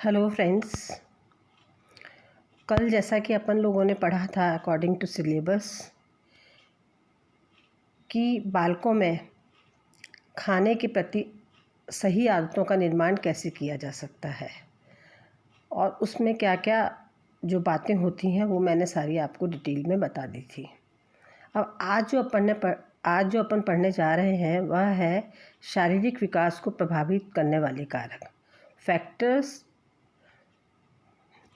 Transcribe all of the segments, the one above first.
Hello friends. कल जैसा कि अपन लोगों ने पढ़ा था अकॉर्डिंग टू सिलेबस कि बालकों में खाने के प्रति सही आदतों का निर्माण कैसे किया जा सकता है और उसमें क्या क्या जो बातें होती हैं वो मैंने सारी आपको डिटेल में बता दी थी। अब आज जो अपन पढ़ने जा रहे हैं वह है शारीरिक विकास को प्रभावित करने वाले कारक फैक्टर्स।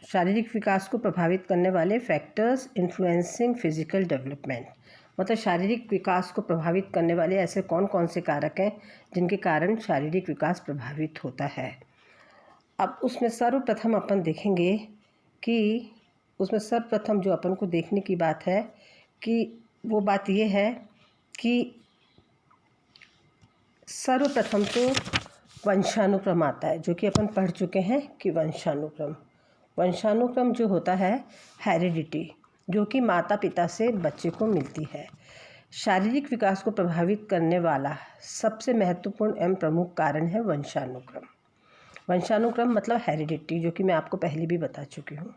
शारीरिक विकास को प्रभावित करने वाले फैक्टर्स इन्फ्लुएंसिंग फिजिकल डेवलपमेंट, मतलब शारीरिक विकास को प्रभावित करने वाले ऐसे कौन कौन से कारक हैं जिनके कारण शारीरिक विकास प्रभावित होता है। अब उसमें सर्वप्रथम अपन देखेंगे कि उसमें सर्वप्रथम जो अपन को देखने की बात है कि वो बात ये है कि सर्वप्रथम तो वंशानुक्रम आता है, जो कि अपन पढ़ चुके हैं कि वंशानुक्रम जो होता है हेरिडिटी, जो कि माता पिता से बच्चे को मिलती है। शारीरिक विकास को प्रभावित करने वाला सबसे महत्वपूर्ण एवं प्रमुख कारण है वंशानुक्रम मतलब हेरिडिटी, जो कि मैं आपको पहले भी बता चुकी हूँ।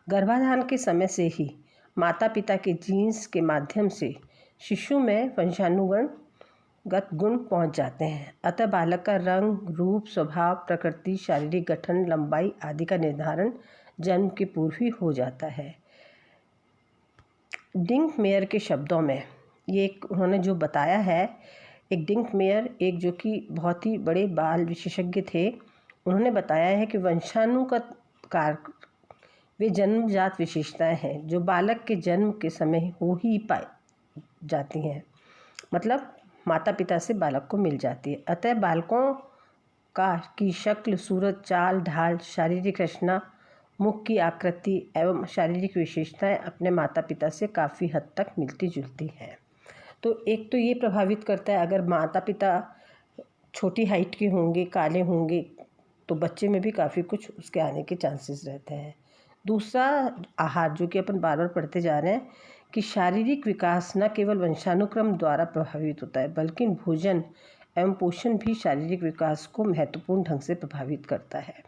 गर्भाधान के समय से ही माता पिता के जीन्स के माध्यम से शिशु में वंशानुगत गुण पहुँच जाते हैं। अतः बालक का रंग, रूप, स्वभाव, प्रकृति, शारीरिक गठन, लंबाई आदि का निर्धारण जन्म के पूर्व ही हो जाता है। डिंक मेयर के शब्दों में ये उन्होंने जो बताया है, एक डिंक मेयर एक जो कि बहुत ही बड़े बाल विशेषज्ञ थे, उन्होंने बताया है कि वंशानुगत कारक वे जन्मजात विशेषताएं हैं जो बालक के जन्म के समय हो ही पाई जाती हैं, मतलब माता पिता से बालक को मिल जाती है। अतः बालकों की शक्ल, सूरत, चाल ढाल, शारीरिक रचना, मुख की आकृति एवं शारीरिक विशेषताएं अपने माता पिता से काफ़ी हद तक मिलती जुलती हैं। तो एक तो ये प्रभावित करता है, अगर माता पिता छोटी हाइट के होंगे, काले होंगे, तो बच्चे में भी काफ़ी कुछ उसके आने के चांसेस रहते हैं। दूसरा आहार, जो कि अपन बार बार पढ़ते जा रहे हैं कि शारीरिक विकास न केवल वंशानुक्रम द्वारा प्रभावित होता है बल्कि भोजन एवं पोषण भी शारीरिक विकास को महत्वपूर्ण ढंग से प्रभावित करता है।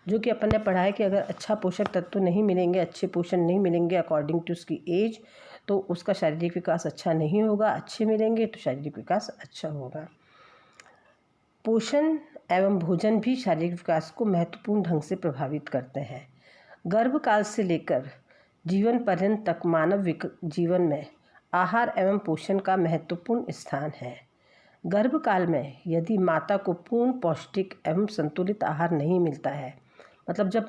जो कि अपन ने पढ़ा है कि अगर अच्छा पोषक तत्व नहीं मिलेंगे, अच्छे पोषण नहीं मिलेंगे अकॉर्डिंग टू उसकी एज, तो उसका शारीरिक विकास अच्छा नहीं होगा। अच्छे मिलेंगे तो शारीरिक विकास अच्छा होगा। पोषण एवं भोजन भी शारीरिक विकास को महत्वपूर्ण ढंग से प्रभावित करते हैं। गर्भकाल से लेकर जीवन पर्यंत तक मानव जीवन में आहार एवं पोषण का महत्वपूर्ण स्थान है। गर्भकाल में यदि माता को पूर्ण पौष्टिक एवं संतुलित आहार नहीं मिलता है, मतलब जब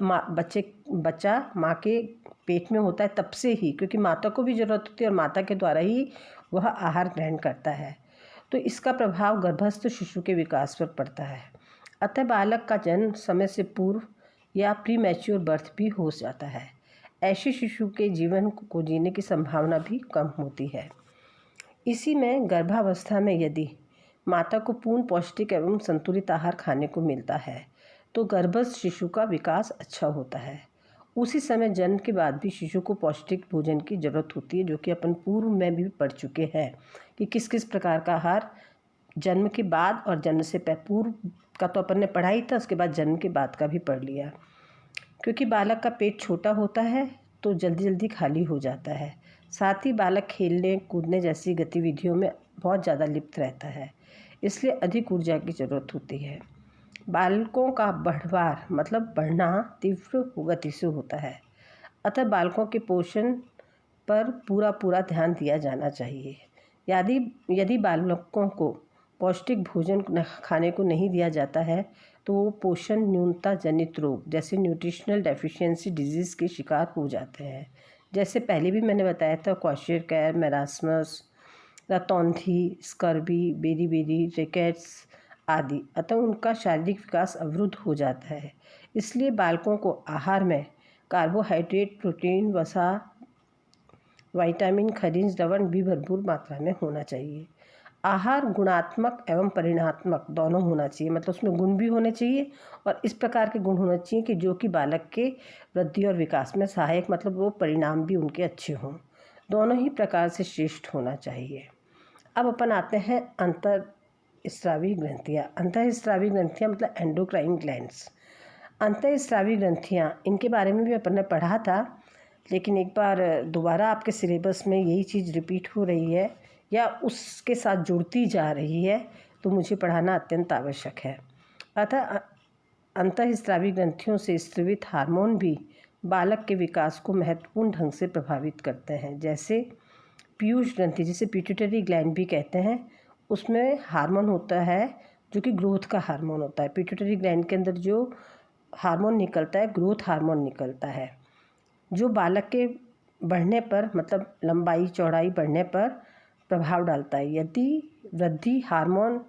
बच्चा माँ के पेट में होता है तब से ही, क्योंकि माता को भी ज़रूरत होती है और माता के द्वारा ही वह आहार ग्रहण करता है, तो इसका प्रभाव गर्भस्थ शिशु के विकास पर पड़ता है। अतः बालक का जन्म समय से पूर्व या प्री मैच्योर बर्थ भी हो जाता है। ऐसे शिशु के जीवन को जीने की संभावना भी कम होती है। इसी में गर्भावस्था में यदि माता को पूर्ण पौष्टिक एवं संतुलित आहार खाने को मिलता है तो गर्भस्थ शिशु का विकास अच्छा होता है। उसी समय जन्म के बाद भी शिशु को पौष्टिक भोजन की जरूरत होती है, जो कि अपन पूर्व में भी पढ़ चुके हैं कि किस किस प्रकार का आहार जन्म के बाद और जन्म से पूर्व का तो अपन ने पढ़ा ही था, उसके बाद जन्म के बाद का भी पढ़ लिया। क्योंकि बालक का पेट छोटा होता है तो जल्दी जल्दी खाली हो जाता है, साथ ही बालक खेलने कूदने जैसी गतिविधियों में बहुत ज़्यादा लिप्त रहता है, इसलिए अधिक ऊर्जा की ज़रूरत होती है। बालकों का बढ़ना तीव्र गति से होता है, अतः बालकों के पोषण पर पूरा ध्यान दिया जाना चाहिए। यदि बालकों को पौष्टिक भोजन खाने को नहीं दिया जाता है तो वो पोषण न्यूनता जनित रोग जैसे न्यूट्रिशनल डेफिशिएंसी डिजीज़ के शिकार हो जाते हैं। जैसे पहले भी मैंने बताया था, क्वाशियरकर, मेरास्मस, रतौंधी, स्कर्बी, बेरी रिकेट्स आदि। अतः उनका शारीरिक विकास अवरुद्ध हो जाता है। इसलिए बालकों को आहार में कार्बोहाइड्रेट, प्रोटीन, वसा, विटामिन, खनिज, लवण भी भरपूर मात्रा में होना चाहिए। आहार गुणात्मक एवं परिणात्मक दोनों होना चाहिए, मतलब उसमें गुण भी होने चाहिए और इस प्रकार के गुण होने चाहिए कि जो कि बालक के वृद्धि और विकास में सहायक, मतलब वो परिणाम भी उनके अच्छे हों। दोनों ही प्रकार से श्रेष्ठ होना चाहिए। अब अपन आते हैं अंतःस्रावी ग्रंथियाँ मतलब एंडोक्राइन ग्लैंड्स। अंतःस्रावी ग्रंथियाँ, इनके बारे में भी अपन ने पढ़ा था, लेकिन एक बार दोबारा आपके सिलेबस में यही चीज़ रिपीट हो रही है या उसके साथ जुड़ती जा रही है, तो मुझे पढ़ाना अत्यंत आवश्यक है। अतः अंतःस्रावी ग्रंथियों से स्रावित हार्मोन भी बालक के विकास को महत्वपूर्ण ढंग से प्रभावित करते हैं। जैसे पीयूष ग्रंथि, जिसे पिट्यूटरी ग्लैंड भी कहते हैं, उसमें हार्मोन होता है जो कि ग्रोथ का हार्मोन होता है। पिट्यूटरी ग्लैंड के अंदर जो हार्मोन निकलता है, ग्रोथ हार्मोन निकलता है, जो बालक के बढ़ने पर, मतलब लंबाई चौड़ाई बढ़ने पर प्रभाव डालता है। यदि वृद्धि हार्मोन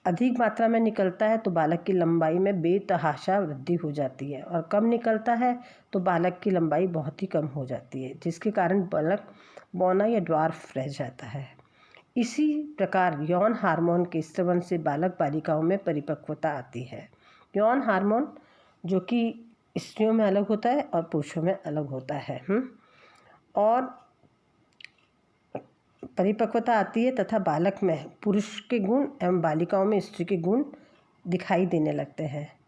अधिक मात्रा में निकलता है तो बालक की लंबाई में बेतहाशा वृद्धि हो जाती है, और कम निकलता है तो बालक की लंबाई बहुत ही कम हो जाती है, जिसके कारण बालक बौना या ड्वार्फ रह जाता है। इसी प्रकार यौन हार्मोन के स्रवण से बालक बालिकाओं में परिपक्वता आती है। यौन हार्मोन जो कि स्त्रियों में अलग होता है और पुरुषों में अलग होता है। और परिपक्वता आती है तथा बालक में पुरुष के गुण एवं बालिकाओं में स्त्री के गुण दिखाई देने लगते हैं।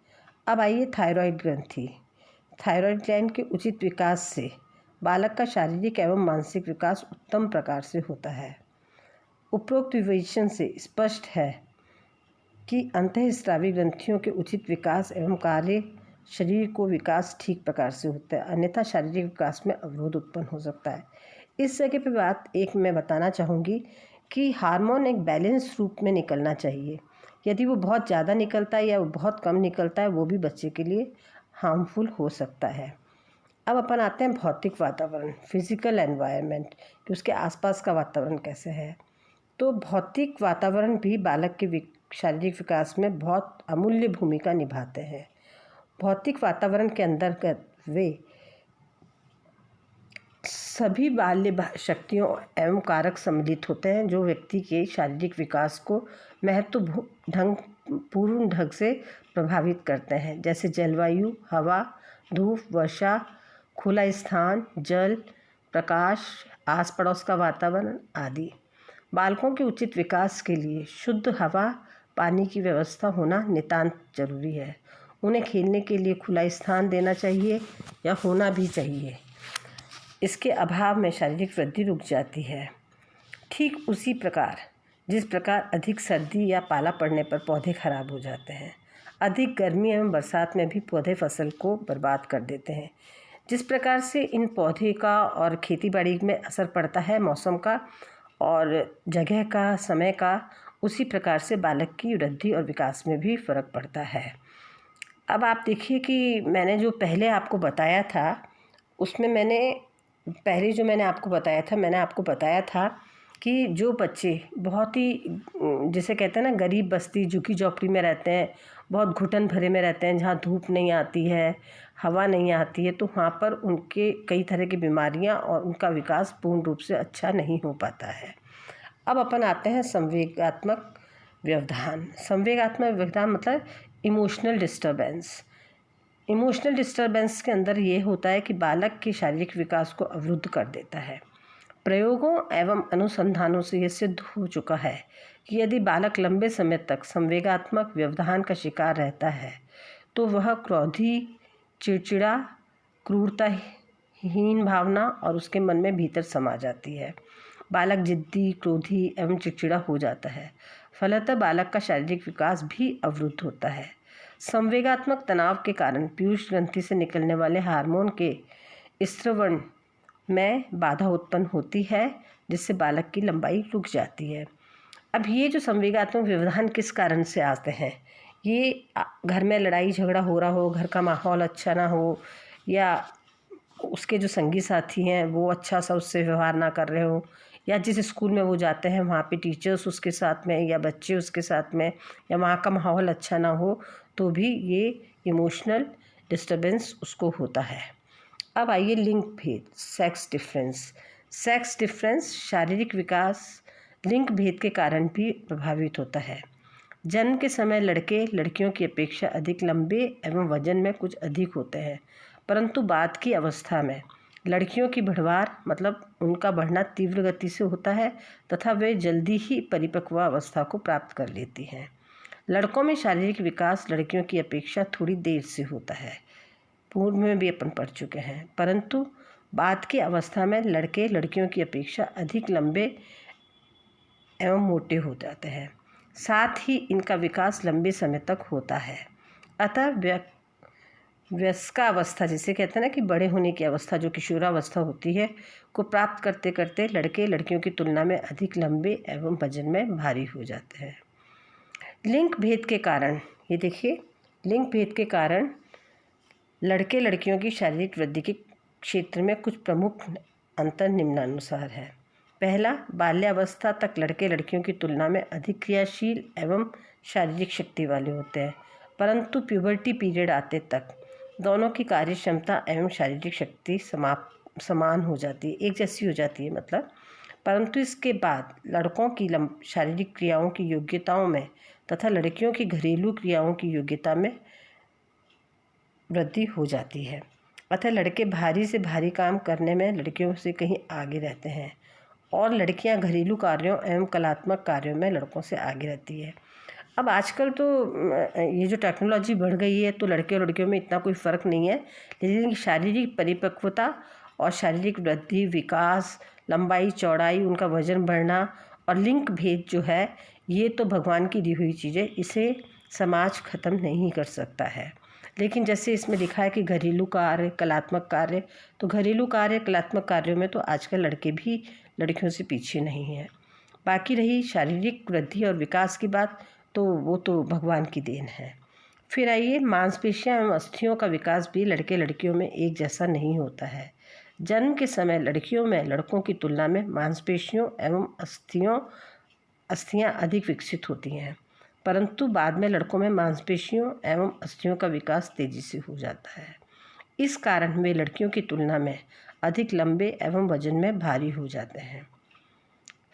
अब आइए थायराइड ग्रंथि। थायराइड ग्लैंड के उचित विकास से बालक का शारीरिक एवं मानसिक विकास उत्तम प्रकार से होता है। उपरोक्त विवेचन से स्पष्ट है कि अंतःस्रावी ग्रंथियों के उचित विकास एवं कार्य शरीर को विकास ठीक प्रकार से होता है, अन्यथा शारीरिक विकास में अवरोध उत्पन्न हो सकता है। इस जगह पे बात एक मैं बताना चाहूँगी कि हार्मोन एक बैलेंस रूप में निकलना चाहिए। यदि वो बहुत ज़्यादा निकलता है या वो बहुत कम निकलता है, वो भी बच्चे के लिए हार्मफुल हो सकता है। अब अपन आते हैं भौतिक वातावरण, फिजिकल एनवायरनमेंट, कि उसके आसपास का वातावरण कैसे है। तो भौतिक वातावरण भी बालक के शारीरिक विकास में बहुत अमूल्य भूमिका निभाते हैं। भौतिक वातावरण के अंतर्गत वे सभी बाल्य शक्तियों एवं कारक सम्मिलित होते हैं जो व्यक्ति के शारीरिक विकास को पूर्ण ढंग से प्रभावित करते हैं, जैसे जलवायु, हवा, धूप, वर्षा, खुला स्थान, जल, प्रकाश, आस पड़ोस का वातावरण आदि। बालकों के उचित विकास के लिए शुद्ध हवा, पानी की व्यवस्था होना नितांत जरूरी है। उन्हें खेलने के लिए खुला स्थान देना चाहिए या होना भी चाहिए। इसके अभाव में शारीरिक वृद्धि रुक जाती है। ठीक उसी प्रकार जिस प्रकार अधिक सर्दी या पाला पड़ने पर पौधे खराब हो जाते हैं, अधिक गर्मी एवं बरसात में भी पौधे फसल को बर्बाद कर देते हैं। जिस प्रकार से इन पौधे का और खेतीबाड़ी में असर पड़ता है मौसम का और जगह का, समय का, उसी प्रकार से बालक की वृद्धि और विकास में भी फ़र्क पड़ता है। अब आप देखिए कि मैंने जो पहले आपको बताया था, उसमें मैंने आपको बताया था कि जो बच्चे बहुत ही, जिसे कहते हैं ना, गरीब बस्ती, झुग्गी झोपड़ी में रहते हैं, बहुत घुटन भरे में रहते हैं, जहाँ धूप नहीं आती है, हवा नहीं आती है, तो वहाँ पर उनके कई तरह की बीमारियाँ और उनका विकास पूर्ण रूप से अच्छा नहीं हो पाता है। अब अपन आते हैं संवेगात्मक व्यवधान। संवेगात्मक व्यवधान मतलब इमोशनल डिस्टर्बेंस। इमोशनल डिस्टर्बेंस के अंदर ये होता है कि बालक के शारीरिक विकास को अवरुद्ध कर देता है। प्रयोगों एवं अनुसंधानों से यह सिद्ध हो चुका है कि यदि बालक लंबे समय तक संवेगात्मक व्यवधान का शिकार रहता है तो वह क्रोधी, चिड़चिड़ा, क्रूरताहीन भावना और उसके मन में भीतर समा जाती है। बालक जिद्दी, क्रोधी एवं चिड़चिड़ा हो जाता है। फलतः बालक का शारीरिक विकास भी अवरुद्ध होता है। संवेगात्मक तनाव के कारण पीयूष ग्रंथि से निकलने वाले हार्मोन के स्रवण में बाधा उत्पन्न होती है, जिससे बालक की लंबाई रुक जाती है। अब ये जो संवेगात्मक व्यवधान किस कारण से आते हैं, ये घर में लड़ाई झगड़ा हो रहा हो, घर का माहौल अच्छा ना हो, या उसके जो संगी साथी हैं वो अच्छा सा उससे व्यवहार ना कर रहे हो, या जिस स्कूल में वो जाते हैं वहाँ पे टीचर्स उसके साथ में या बच्चे उसके साथ में, या वहाँ का माहौल अच्छा ना हो, तो भी ये इमोशनल डिस्टर्बेंस उसको होता है। अब आइए लिंग भेद, सेक्स डिफरेंस शारीरिक विकास लिंग भेद के कारण भी प्रभावित होता है। जन्म के समय लड़के लड़कियों की अपेक्षा अधिक लंबे एवं वजन में कुछ अधिक होते हैं, परंतु बाद की अवस्था में लड़कियों की बढ़वार मतलब उनका बढ़ना तीव्र गति से होता है तथा वे जल्दी ही परिपक्व अवस्था को प्राप्त कर लेती हैं। लड़कों में शारीरिक विकास लड़कियों की अपेक्षा थोड़ी देर से होता है, पूर्व में भी अपन पढ़ चुके हैं, परंतु बाद की अवस्था में लड़के लड़कियों की अपेक्षा अधिक लंबे एवं मोटे हो जाते हैं। साथ ही इनका विकास लंबे समय तक होता है। अतः वयस्कावस्था जिसे कहते हैं ना कि बड़े होने की अवस्था, जो किशोरावस्था होती है, को प्राप्त करते करते लड़के लड़कियों की तुलना में अधिक लंबे एवं वजन में भारी हो जाते हैं। लिंग भेद के कारण, ये देखिए, लिंग भेद के कारण लड़के लड़कियों की शारीरिक वृद्धि के क्षेत्र में कुछ प्रमुख अंतर निम्नानुसार है। पहला, बाल्यावस्था तक लड़के लड़कियों की तुलना में अधिक क्रियाशील एवं शारीरिक शक्ति वाले होते हैं, परंतु प्यूबर्टी पीरियड आते तक दोनों की कार्य क्षमता एवं शारीरिक शक्ति समान हो जाती है, एक जैसी हो जाती है मतलब। परंतु इसके बाद लड़कों की शारीरिक क्रियाओं की योग्यताओं में तथा लड़कियों की घरेलू क्रियाओं की योग्यता में वृद्धि हो जाती है। अतः लड़के भारी से भारी काम करने में लड़कियों से कहीं आगे रहते हैं और लड़कियां घरेलू कार्यों एवं कलात्मक कार्यों में लड़कों से आगे रहती है। अब आजकल तो ये जो टेक्नोलॉजी बढ़ गई है तो लड़के और लड़कियों में इतना कोई फ़र्क नहीं है, लेकिन शारीरिक परिपक्वता और शारीरिक वृद्धि, विकास, लंबाई चौड़ाई, उनका वजन बढ़ना और लिंग भेद जो है, ये तो भगवान की दी हुई चीज़ है, इसे समाज ख़त्म नहीं कर सकता है। लेकिन जैसे इसमें लिखा है कि घरेलू कार्य, कलात्मक कार्य, तो घरेलू कार्य, कलात्मक कार्यों में तो आजकल लड़के भी लड़कियों से पीछे नहीं हैं। बाकी रही शारीरिक वृद्धि और विकास की बात, तो वो तो भगवान की देन है। फिर आइए, मांसपेशियां एवं अस्थियों का विकास भी लड़के लड़कियों में एक जैसा नहीं होता है। जन्म के समय लड़कियों में लड़कों की तुलना में मांसपेशियों एवं अस्थियां अधिक विकसित होती हैं, परंतु बाद में लड़कों में मांसपेशियों एवं अस्थियों का विकास तेजी से हो जाता है। इस कारण वे लड़कियों की तुलना में अधिक लंबे एवं वजन में भारी हो जाते हैं।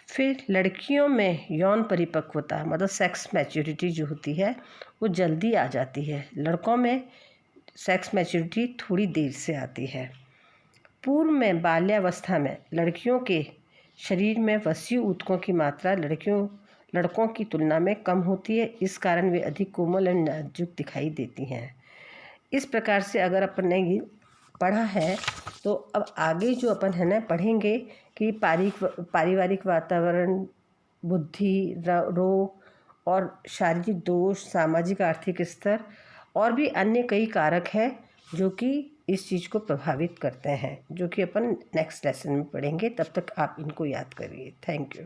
फिर लड़कियों में यौन परिपक्वता मतलब सेक्स मैच्योरिटी जो होती है वो जल्दी आ जाती है, लड़कों में सेक्स मैच्योरिटी थोड़ी देर से आती है। पूर्व में बाल्यावस्था में लड़कियों के शरीर में वसीय ऊतकों की मात्रा लड़कों की तुलना में कम होती है, इस कारण वे अधिक कोमल और नाजुक दिखाई देती हैं। इस प्रकार से अगर अपन ने पढ़ा है तो अब आगे जो अपन है ना पढ़ेंगे कि पारिवारिक वातावरण, बुद्धि, रोग और शारीरिक दोष, सामाजिक आर्थिक स्तर और भी अन्य कई कारक हैं जो कि इस चीज़ को प्रभावित करते हैं, जो कि अपन नेक्स्ट लेसन में पढ़ेंगे। तब तक आप इनको याद करिए। Thank you.